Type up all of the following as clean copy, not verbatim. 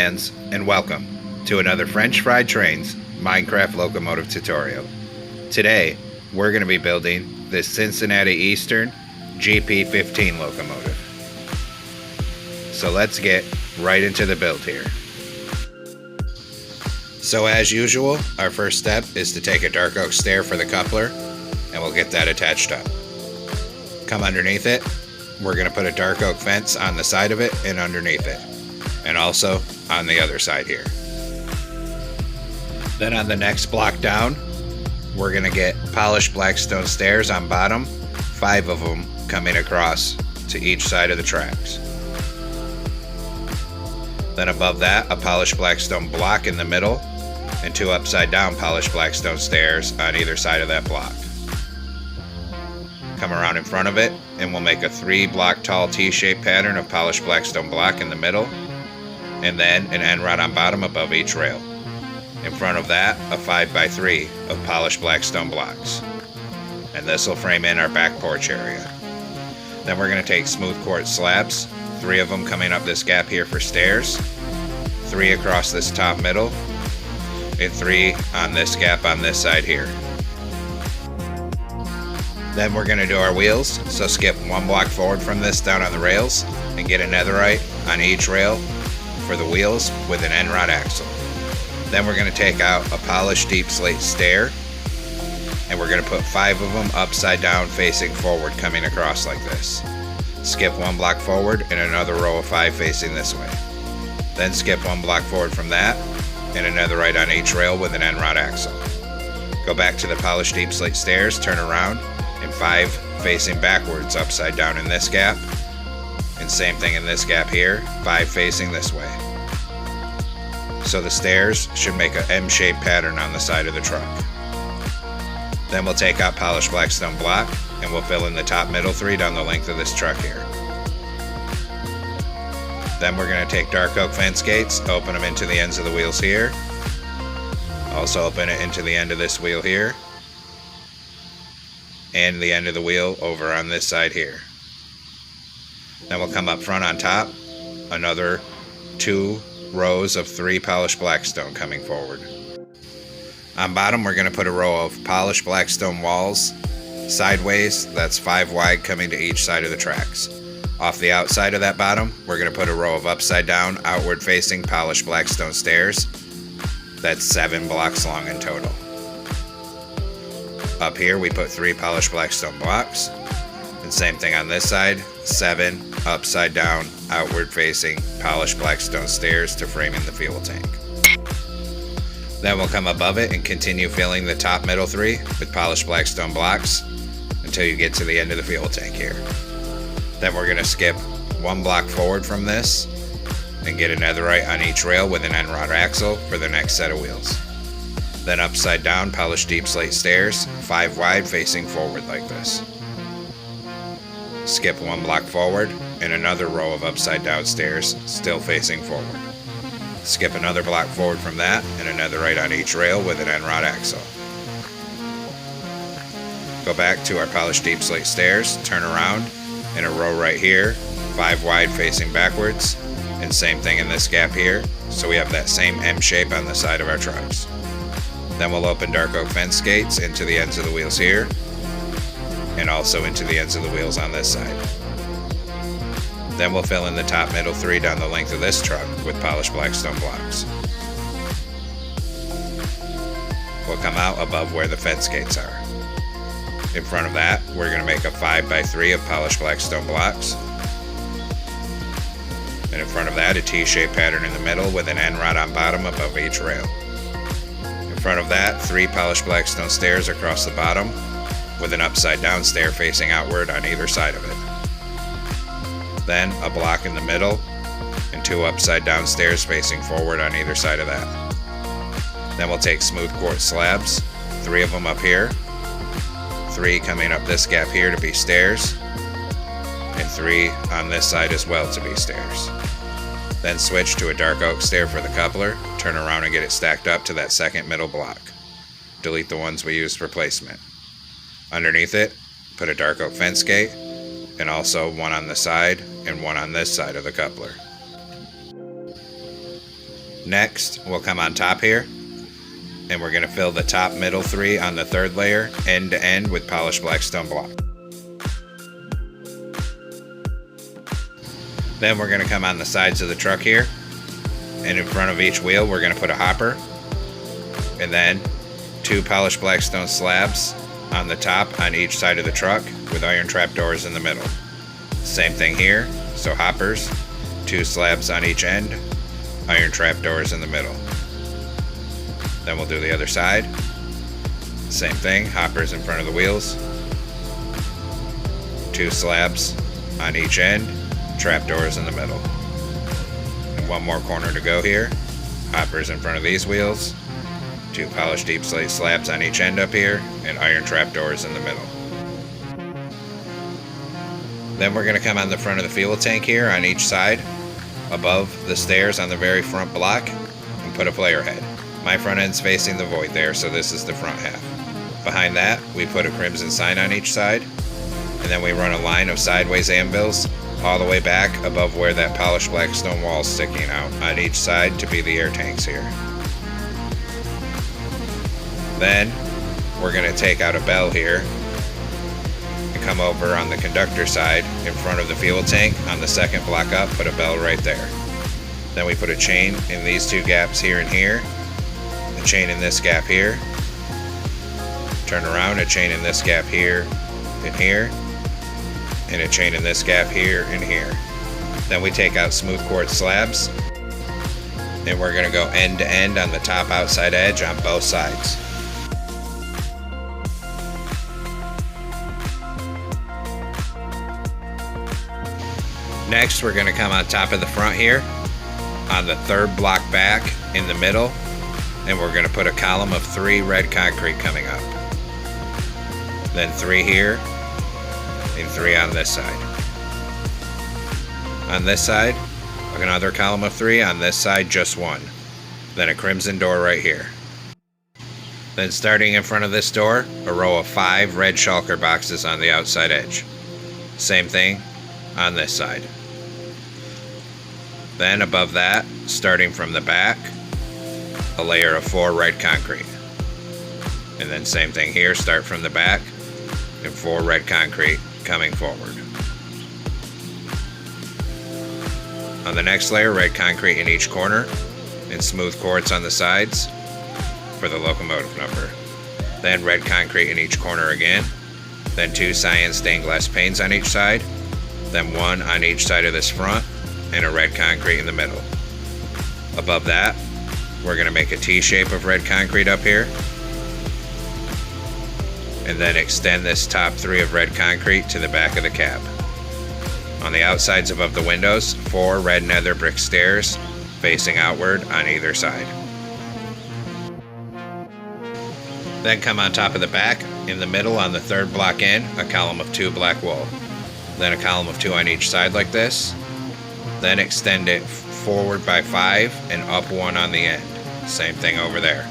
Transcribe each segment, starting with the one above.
fans, and welcome to another French Fried Trains Minecraft locomotive tutorial. Today, we're going to be building this Cincinnati Eastern GP15 locomotive. So let's get right into the build here. So as usual, our first step is to take a dark oak stair for the coupler, and we'll get that attached up. Come underneath it, we're going to put a dark oak fence on the side of it and underneath it, and also on the other side here. Then on the next block down, we're going to get polished black stone stairs on bottom, 5 of them coming across to each side of the tracks. Then above that, a polished black stone block in the middle, and 2 upside down polished black stone stairs on either side of that block. Come around in front of it, and we'll make a 3 block tall T-shaped pattern of polished black stone block in the middle, and then an end rod on bottom above each rail. In front of that, a 5x3 of polished black stone blocks. And this will frame in our back porch area. Then we're going to take smooth quartz slabs, 3 of them coming up this gap here for stairs, 3 across this top middle, and 3 on this gap on this side here. Then we're going to do our wheels, so skip 1 block forward from this down on the rails and get a netherite on each rail for the wheels with an end rod axle. Then we're going to take out a polished deep slate stair, and we're going to put 5 of them upside down facing forward coming across like this. Skip 1 block forward and another row of 5 facing this way. Then skip 1 block forward from that and a netherite on each rail with an end rod axle. Go back to the polished deep slate stairs, turn around, and 5 facing backwards upside down in this gap, and same thing in this gap here, 5 facing this way. So the stairs should make an M-shaped pattern on the side of the truck. Then we'll take out polished black stone block, and we'll fill in the top middle 3 down the length of this truck here. Then we're going to take dark oak fence gates, open them into the ends of the wheels here. Also open it into the end of this wheel here, and the end of the wheel over on this side here. Then we'll come up front on top, another 2 rows of 3 polished black stone coming forward. On bottom, we're going to put a row of polished black stone walls sideways, that's 5 wide coming to each side of the tracks. Off the outside of that bottom, we're going to put a row of upside down, outward facing polished black stone stairs. That's 7 blocks long in total. Up here, we put 3 polished black stone blocks. And same thing on this side, 7 upside down, outward facing polished black stone stairs to frame in the fuel tank. Then we'll come above it and continue filling the top middle 3 with polished black stone blocks until you get to the end of the fuel tank here. Then we're going to skip 1 block forward from this and get a netherite on each rail with an end rod axle for the next set of wheels. Then upside down polished deep slate stairs, 5 wide facing forward like this. Skip 1 block forward and another row of upside down stairs still facing forward. Skip another block forward from that and a netherite on each rail with an end rod axle. Go back to our polished deep slate stairs, turn around, in a row right here, 5 wide facing backwards, and same thing in this gap here, so we have that same M shape on the side of our trucks. Then we'll open dark oak fence gates into the ends of the wheels here, and also into the ends of the wheels on this side. Then we'll fill in the top middle 3 down the length of this truck with polished black stone blocks. We'll come out above where the fence gates are. In front of that, we're going to make a 5x3 of polished black stone blocks. And in front of that, a T-shaped pattern in the middle with an end rod on bottom above each rail. In front of that, 3 polished black stone stairs across the bottom with an upside down stair facing outward on either side of it. Then a block in the middle and 2 upside down stairs facing forward on either side of that. Then we'll take smooth quartz slabs, 3 of them up here, 3 coming up this gap here to be stairs, and 3 on this side as well to be stairs. Then switch to a dark oak stair for the coupler, turn around and get it stacked up to that second middle block. Delete the ones we used for placement. Underneath it, put a dark oak fence gate, and also 1 on the side and 1 on this side of the coupler. Next, we'll come on top here, and we're going to fill the top middle 3 on the 3rd layer, end to end, with polished black stone block. Then we're going to come on the sides of the truck here, and in front of each wheel we're going to put a hopper, and then 2 polished black stone slabs on the top on each side of the truck with iron trap doors in the middle. Same thing here, so hoppers, 2 slabs on each end, iron trap doors in the middle. Then we'll do the other side. Same thing, hoppers in front of the wheels, 2 slabs on each end, trap doors in the middle. And 1 more corner to go here, hoppers in front of these wheels, 2 polished deep slate slabs on each end up here, and iron trap doors in the middle. Then we're going to come on the front of the fuel tank here on each side, above the stairs on the very front block, and put a flare head. My front end's facing the void there, so this is the front half. Behind that, we put a crimson sign on each side, and then we run a line of sideways anvils all the way back above where that polished black stone wall is sticking out on each side to be the air tanks here. Then we're going to take out a bell here and come over on the conductor side in front of the fuel tank on the 2nd block up, put a bell right there. Then we put a chain in these 2 gaps here and here, a chain in this gap here, turn around, a chain in this gap here and here, and a chain in this gap here and here. Then we take out smooth quartz slabs, and we're going to go end to end on the top outside edge on both sides. Next, we're going to come on top of the front here, on the 3rd block back in the middle, and we're going to put a column of 3 red concrete coming up. Then 3 here, and 3 on this side. On this side, another column of 3, on this side just 1. Then a crimson door right here. Then starting in front of this door, a row of 5 red shulker boxes on the outside edge. Same thing on this side. Then above that, starting from the back, a layer of 4 red concrete. And then same thing here, start from the back, and 4 red concrete coming forward. On the next layer, red concrete in each corner, and smooth quartz on the sides for the locomotive number. Then red concrete in each corner again, then 2 cyan stained glass panes on each side, then 1 on each side of this front, and a red concrete in the middle. Above that, we're going to make a T shape of red concrete up here, and then extend this top 3 of red concrete to the back of the cab. On the outsides above the windows, 4 red nether brick stairs facing outward on either side. Then come on top of the back, in the middle on the 3rd block in, a column of 2 black wool. Then a column of 2 on each side like this. Then extend it forward by 5 and up 1 on the end. Same thing over there.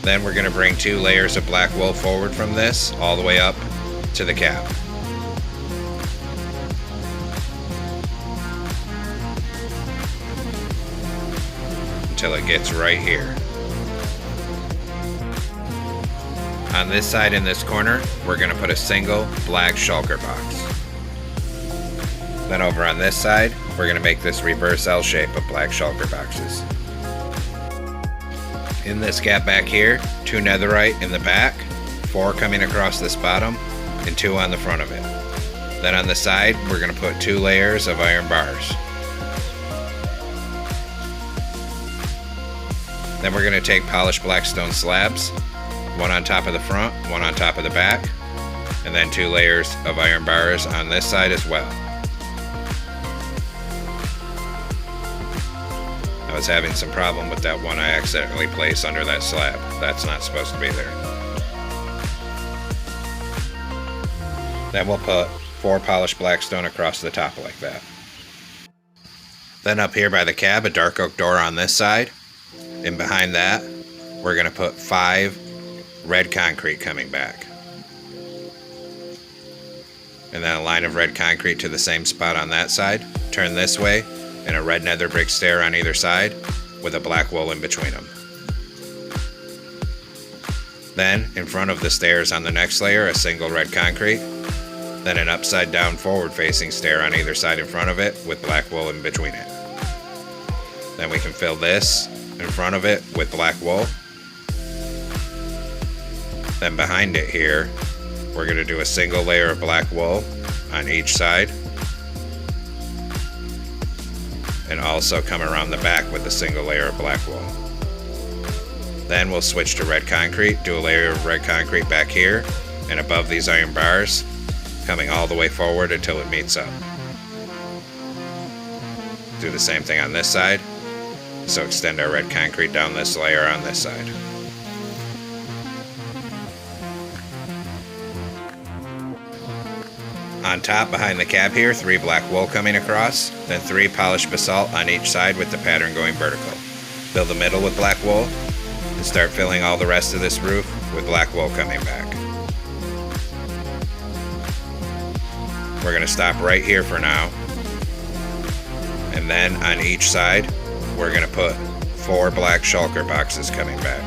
Then we're going to bring 2 layers of black wool forward from this all the way up to the cab. Until it gets right here. On this side in this corner, we're going to put a single black shulker box. Then over on this side, we're going to make this reverse L shape of black shulker boxes. In this gap back here, 2 netherite in the back, 4 coming across this bottom, and 2 on the front of it. Then on the side, we're going to put 2 layers of iron bars. Then we're going to take polished black stone slabs, 1 on top of the front, 1 on top of the back, and then 2 layers of iron bars on this side as well. I was having some problem with that one I accidentally placed under that slab. That's not supposed to be there. Then we'll put 4 polished black stone across the top like that. Then up here by the cab, a dark oak door on this side. And behind that, we're going to put 5 red concrete coming back. And then a line of red concrete to the same spot on that side. Turn this way, and a red nether brick stair on either side with a black wool in between them. Then, in front of the stairs on the next layer, a single red concrete, then an upside down forward facing stair on either side in front of it with black wool in between it. Then we can fill this in front of it with black wool. Then behind it here, we're going to do a single layer of black wool on each side, and also come around the back with a single layer of black wool. Then we'll switch to red concrete, do a layer of red concrete back here and above these iron bars, coming all the way forward until it meets up. Do the same thing on this side, so extend our red concrete down this layer on this side. On top behind the cab here, 3 black wool coming across, then 3 polished basalt on each side with the pattern going vertical. Fill the middle with black wool, and start filling all the rest of this roof with black wool coming back. We're going to stop right here for now, and then on each side we're going to put 4 black shulker boxes coming back,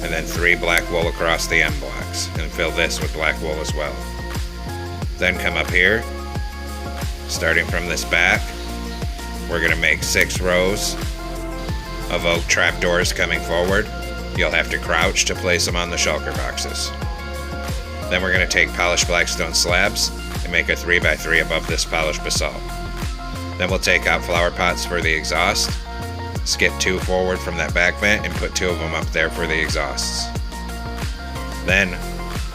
and then 3 black wool across the end blocks, and fill this with black wool as well. Then come up here, starting from this back, we're going to make 6 rows of oak trapdoors coming forward. You'll have to crouch to place them on the shulker boxes. Then we're going to take polished blackstone slabs and make a 3x3 above this polished basalt. Then we'll take out flower pots for the exhaust, skip 2 forward from that back vent and put 2 of them up there for the exhausts. Then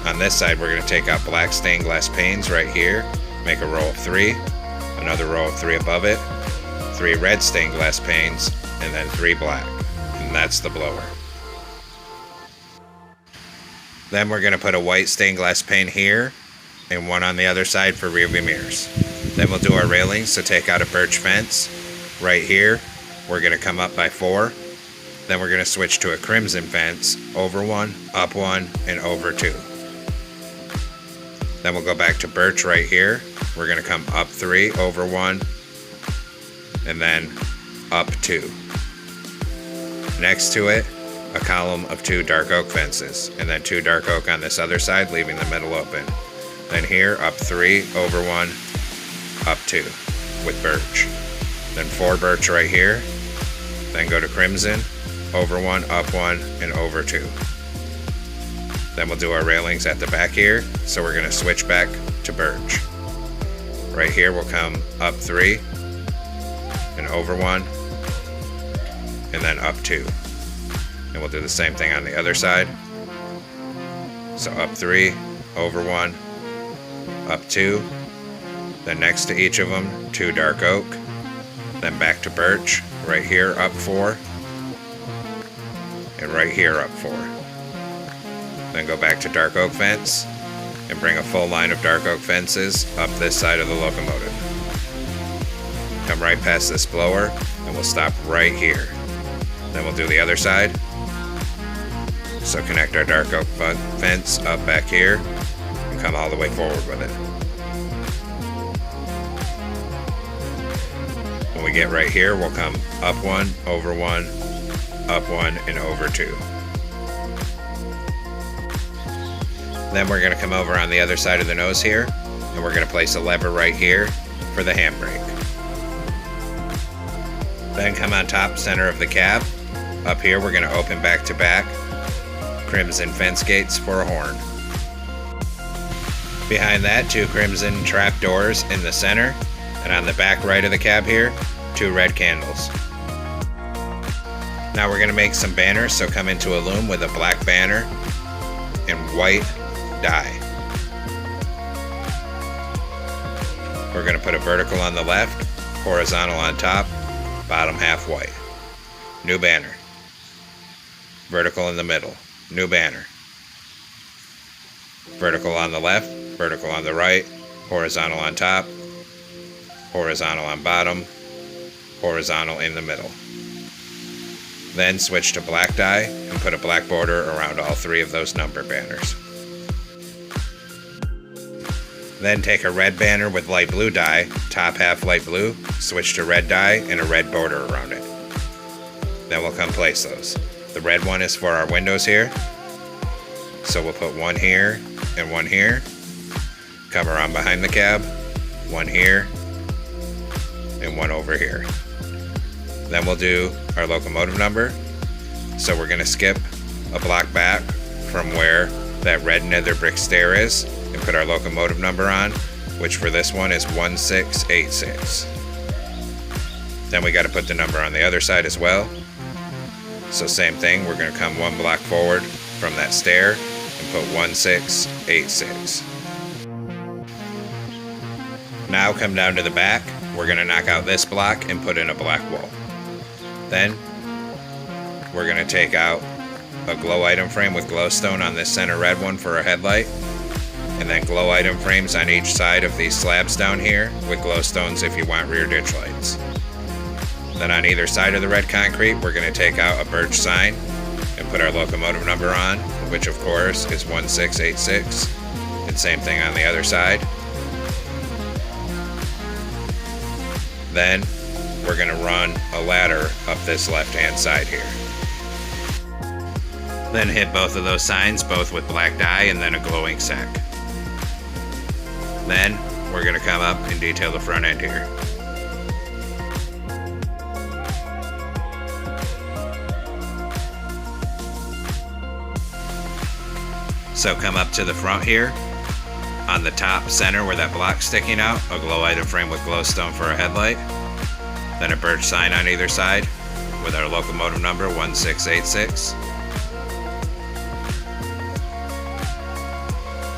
on this side we're going to take out black stained glass panes right here, make a row of 3, another row of 3 above it, 3 red stained glass panes, and then 3 black, and that's the blower. Then we're going to put a white stained glass pane here and 1 on the other side for rear view mirrors. Then we'll do our railings, so take out a birch fence right here. We're going to come up by 4. Then we're going to switch to a crimson fence, over 1, up 1, and over 2. Then we'll go back to birch right here. We're going to come up 3, over 1, and then up 2. Next to it, a column of 2 dark oak fences, and then 2 dark oak on this other side, leaving the middle open. Then here, up 3, over 1, up 2, with birch. Then 4 birch right here, then go to crimson, over 1, up 1, and over 2. Then we'll do our railings at the back here, so we're going to switch back to birch. Right here we'll come up 3, and over 1, and then up 2. And we'll do the same thing on the other side. So up 3, over 1, up 2, then next to each of them, 2 dark oak, then back to birch, right here up 4, and right here up 4. Then go back to dark oak fence, and bring a full line of dark oak fences up this side of the locomotive. Come right past this blower, and we'll stop right here. Then we'll do the other side. So connect our dark oak fence up back here, and come all the way forward with it. When we get right here, we'll come up 1, over 1, up 1, and over 2. Then we're going to come over on the other side of the nose here, and we're going to place a lever right here for the handbrake. Then come on top center of the cab. Up here we're going to open back to back crimson fence gates for a horn. Behind that, 2 crimson trap doors in the center, and on the back right of the cab here, 2 red candles. Now we're going to make some banners, so come into a loom with a black banner and white dye. We're going to put a vertical on the left, horizontal on top, bottom half white. New banner. Vertical in the middle. New banner. Vertical on the left, vertical on the right, horizontal on top, horizontal on bottom, horizontal in the middle. Then switch to black dye and put a black border around all 3 of those number banners. Then take a red banner with light blue dye, top half light blue, switch to red dye and a red border around it. Then we'll come place those. The red one is for our windows here. So we'll put one here and one here. Come around behind the cab, one here and one over here. Then we'll do our locomotive number. So we're gonna skip a block back from where that red nether brick stair is and put our locomotive number on, which for this one is 1686. Then we got to put the number on the other side as well. So same thing, we're going to come one block forward from that stair and put 1686. Now come down to the back, we're going to knock out this block and put in a black wall. Then we're going to take out a glow item frame with glowstone on this center red one for a headlight, and then glow item frames on each side of these slabs down here with glowstones if you want rear ditch lights. Then on either side of the red concrete, we're going to take out a birch sign and put our locomotive number on, which of course is 1686, and same thing on the other side. Then we're going to run a ladder up this left hand side here. Then hit both of those signs, both with black dye and then a glowing sack. Then we're going to come up and detail the front end here. So come up to the front here. On the top center where that block's sticking out, a glow item frame with glowstone for a headlight. Then a birch sign on either side with our locomotive number 1686.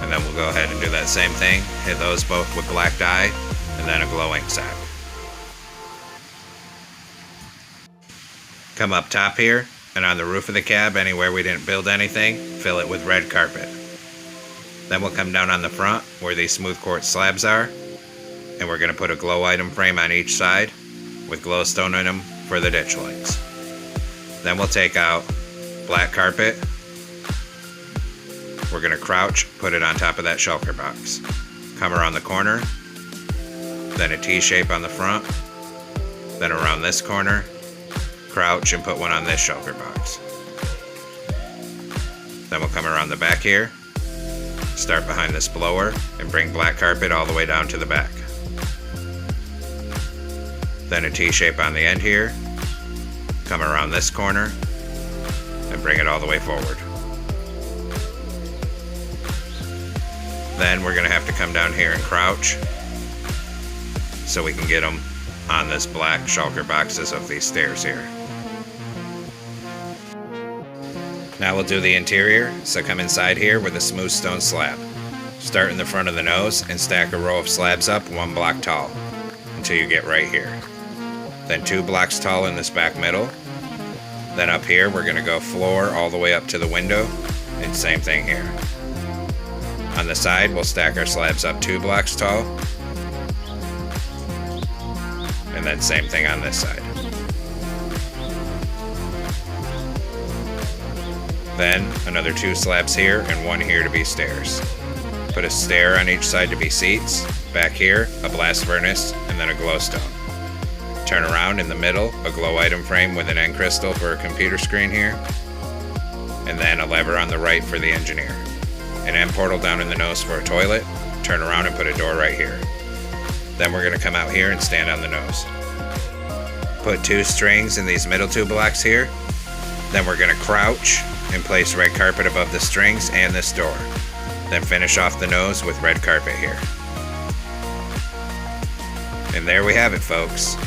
And then we'll go ahead and do that same thing. Hit those both with black dye and then a glowing sack. Come up top here and on the roof of the cab, anywhere we didn't build anything, fill it with red carpet. Then we'll come down on the front where these smooth quartz slabs are, and we're going to put a glow item frame on each side with glowstone in them for the ditch lights. Then we'll take out black carpet. We're going to crouch, put it on top of that shulker box. Come around the corner, then a T-shape on the front, then around this corner, crouch and put one on this shulker box. Then we'll come around the back here, start behind this blower, and bring black carpet all the way down to the back. Then a T-shape on the end here, come around this corner, and bring it all the way forward. Then we're going to have to come down here and crouch so we can get them on this black shulker boxes of these stairs here. Now we'll do the interior, so come inside here with a smooth stone slab. Start in the front of the nose and stack a row of slabs up one block tall until you get right here. Then 2 blocks tall in this back middle. Then up here we're going to go floor all the way up to the window, and same thing here. On the side we'll stack our slabs up 2 blocks tall, and then same thing on this side. Then another 2 slabs here and 1 here to be stairs. Put a stair on each side to be seats. Back here, a blast furnace, and then a glowstone. Turn around in the middle, a glow item frame with an end crystal for a computer screen here. And then a lever on the right for the engineer. An end portal down in the nose for a toilet. Turn around and put a door right here. Then we're going to come out here and stand on the nose. Put 2 strings in these middle 2 blocks here. Then we're going to crouch and place red carpet above the strings and this door. Then finish off the nose with red carpet here. And there we have it, folks.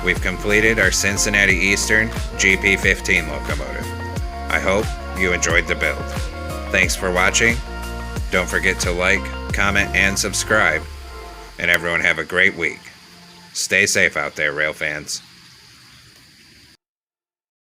We've completed our Cincinnati Eastern GP15 locomotive. I hope you enjoyed the build. Thanks for watching. Don't forget to like, comment, and subscribe. And everyone have a great week. Stay safe out there, rail fans.